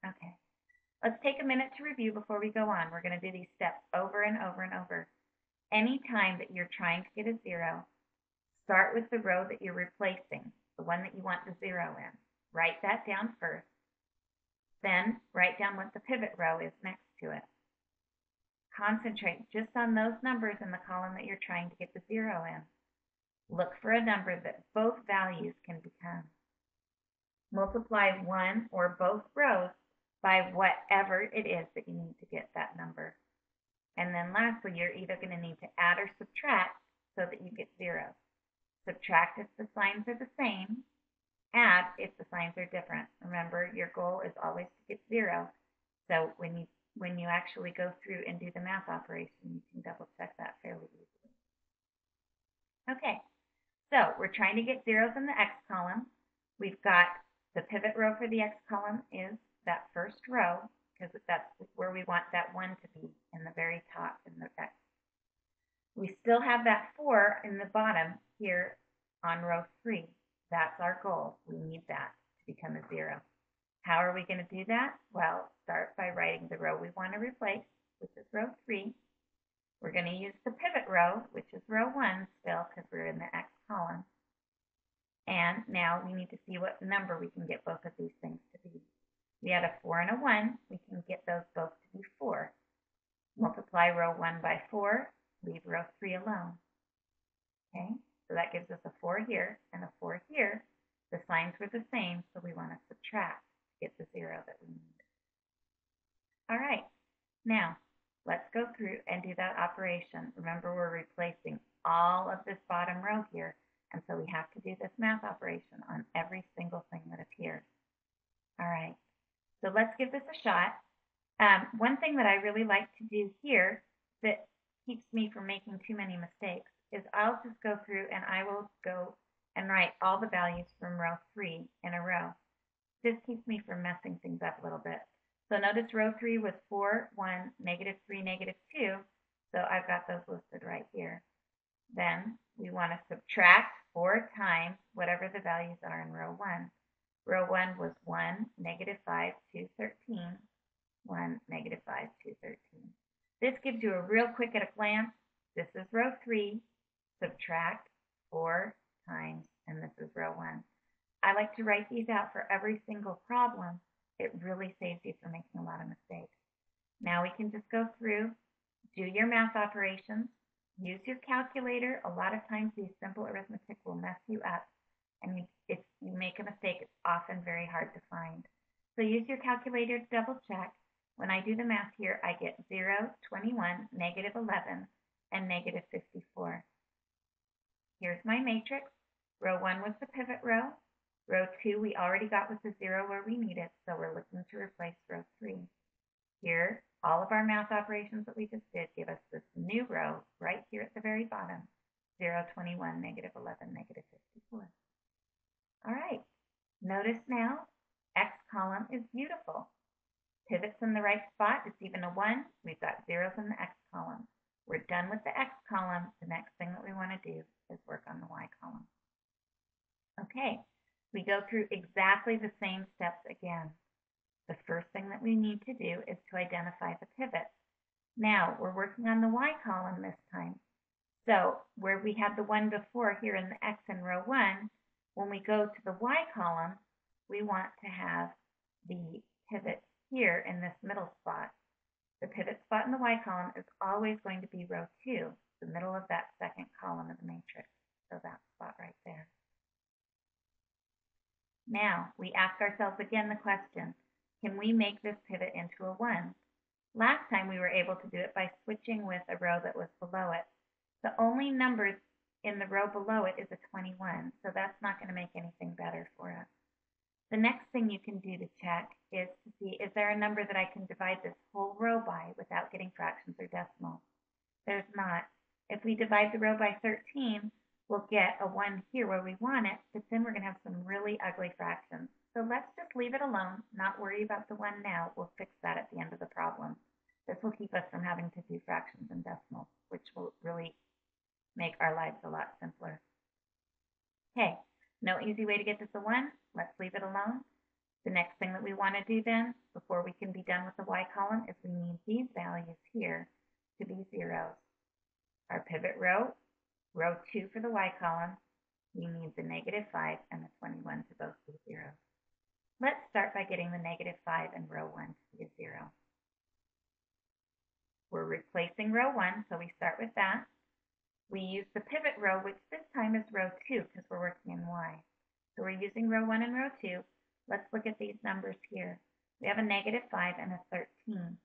Okay. Let's take a minute to review before we go on. We're going to do these steps over and over and over. Anytime that you're trying to get a zero, start with the row that you're replacing, the one that you want the zero in. Write that down first. Then write down what the pivot row is next to it. Concentrate just on those numbers in the column that you're trying to get the zero in. Look for a number that both values can become. Multiply one or both rows by whatever it is that you need to get that number. And then lastly, you're either going to need to add or subtract so that you get zero. Subtract if the signs are the same. Add if the signs are different. Remember, your goal is always to get zero. So when you actually go through and do the math operation, you can double check that fairly easily. Okay, so we're trying to get zeros in the x column. We've got the pivot row for the x column is that first row, because that's where we want that 1 to be in the very top in the x. We still have that 4 in the bottom here on row 3. That's our goal. We need that to become a 0. How are we going to do that? Well, start by writing the row we want to replace, which is row 3. We're going to use the pivot row, which is row 1 still, because we're in the x column. And now we need to see what number we can get both of these things to be. We had a 4 and a 1. We can get those both to be 4. Multiply row 1 by 4. Leave row 3 alone. Okay, so that gives us a 4 here and a 4 here. The signs were the same, so we want to subtract to get the 0 that we need. All right, now let's go through and do that operation. Remember, we're replacing all of this bottom row here, and so we have to do this math operation on every single thing that appears. All right, so let's give this a shot. One thing that I really like to do here that keeps me from making too many mistakes is I'll just go through and I will go and write all the values from row 3 in a row. This keeps me from messing things up a little bit. So notice row 3 was 4, 1, negative 3, negative 2. So I've got those listed right here. Then we want to subtract 4 times whatever the values are in row 1. Row 1 was 1, negative 5, 2, 13. 1, negative 5, 2, 13. This gives you a real quick at a glance. This is row 3. Subtract 4 times, and this is row 1. I like to write these out for every single problem. It really saves you from making a lot of mistakes. Now we can just go through, do your math operations, use your calculator. A lot of times these simple arithmetic will mess you up, and if you make a mistake, it's often very hard to find. So use your calculator to double check. When I do the math here, I get 0, 21, negative 11, and negative 54. Here's my matrix. Row 1 was the pivot row. Row 2 we already got with the 0 where we need it, so we're looking to replace row 3. Here, all of our math operations that we just did give us this new row right here at the very bottom. 0, 21, negative 11, negative 54. All right, notice now, x column is beautiful. Pivots in the right spot, it's even a 1. We've got zeros in the x column. We're done with the x column. The next thing that we want to do is work on the y column. Okay, we go through exactly the same steps again. The first thing that we need to do is to identify the pivot. Now, we're working on the y column this time. So, where we had the 1 before here in the x in row 1, when we go to the y column, we want to have the pivot here in this middle spot. The pivot spot in the y column is always going to be row 2, the middle of that second column of the matrix. So that spot right there. Now, we ask ourselves again the question, can we make this pivot into a 1? Last time we were able to do it by switching with a row that was below it. The only number in the row below it is a 21, so that's not going to make anything better for us. The next thing you can do to check is to see, is there a number that I can divide this whole row by without getting fractions or decimals? There's not. If we divide the row by 13, we'll get a 1 here where we want it, but then we're going to have some really ugly fractions. So let's just leave it alone, not worry about the 1 now. We'll fix that at the end of the problem. This will keep us from having to do fractions and decimals, which will really make our lives a lot simpler. Okay, no easy way to get this a 1. Let's leave it alone. The next thing that we want to do then, before we can be done with the y column, is we need these values here to be zeros. Our pivot row, row 2 for the y column, we need the -5 and the 21 to both be zeros. Let's start by getting the -5 in row 1 to be a 0. We're replacing row 1, so we start with that. We use the pivot row, which this time is row 2 because we're working in y. So we're using row 1 and row 2. Let's look at these numbers here. We have a -5 and a 13.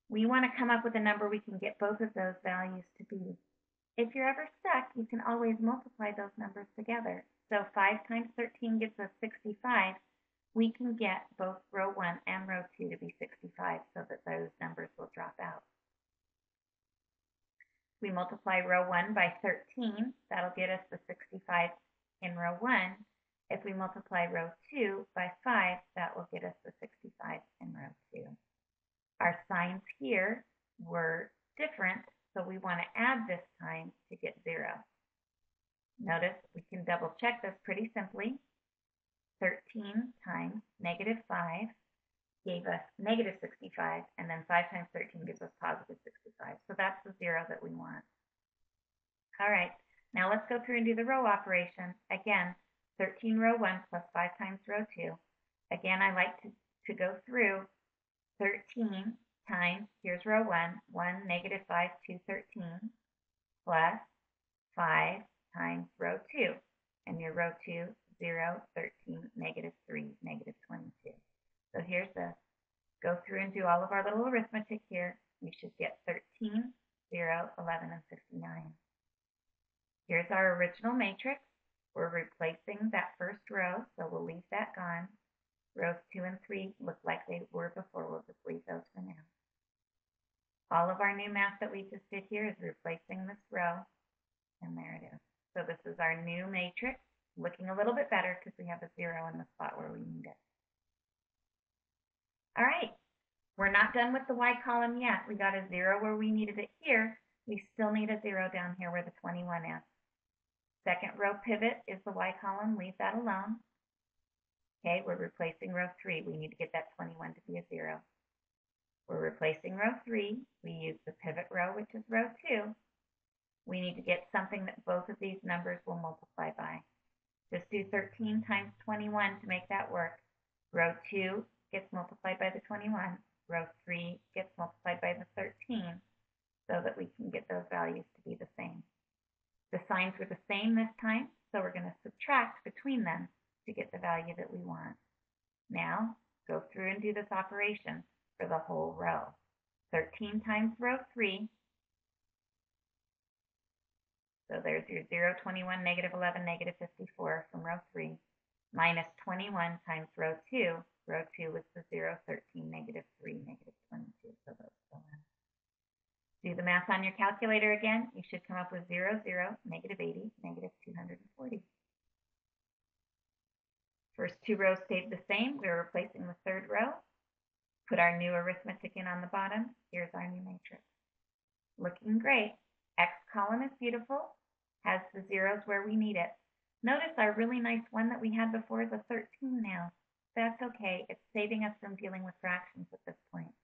We want to come up with a number we can get both of those values to be. If you're ever stuck, you can always multiply those numbers together. So 5 times 13 gives us 65. We can get both row 1 and row 2 to be 65 so that those numbers will drop out. We multiply row 1 by 13. That'll get us the 65 in row 1. If we multiply row 2 by 5, that will get us the 65 in row 2. Our signs here were different, so we want to add this time to get 0. Notice we can double check this pretty simply. 13 times -5 gave us -65, and then 5 times 13 gives us +65. So that's the 0 that we want. All right, now let's go through and do the row operation. Again, 13 row 1 plus 5 times row 2. Again, I like to go through 13 times, here's row 1, 1, -5, 2, 13, plus 5 times row 2. And your row 2, 0, 13, -3, -22. So here's the, go through and do all of our little arithmetic here. We should get 13, 0, 11, and 59. Here's our original matrix. We're replacing that first row, so we'll leave that gone. Rows 2 and 3 look like they were before. We'll just leave those for now. All of our new math that we just did here is replacing this row, and there it is. So this is our new matrix, looking a little bit better because we have a 0 in the spot where we need it. All right, we're not done with the y column yet. We got a 0 where we needed it here. We still need a 0 down here where the 21 is. Second row pivot is the y column. Leave that alone. Okay, we're replacing row 3. We need to get that 21 to be a 0. We're replacing row 3. We use the pivot row, which is row 2. We need to get something that both of these numbers will multiply by. Just do 13 times 21 to make that work. Row 2 gets multiplied by the 21. Row 3 gets multiplied by the 13 so that we can get those values to be the same. The signs were the same this time, so we're going to subtract between them to get the value that we want. Now, go through and do this operation for the whole row. 13 times row 3. So there's your 0, 21, -11, -54 from row 3, minus 21 times row 2. Row 2 was the 0, 13, -3, -22, so those go in. Do the math on your calculator again. You should come up with 0, 0, -80, -240. First two rows stayed the same. We're replacing the third row. Put our new arithmetic in on the bottom. Here's our new matrix. Looking great. X column is beautiful. Has the zeros where we need it. Notice our really nice one that we had before is a 13 now. That's okay. It's saving us from dealing with fractions at this point.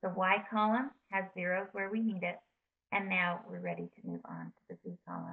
The y column has zeros where we need it. And now we're ready to move on to the z column.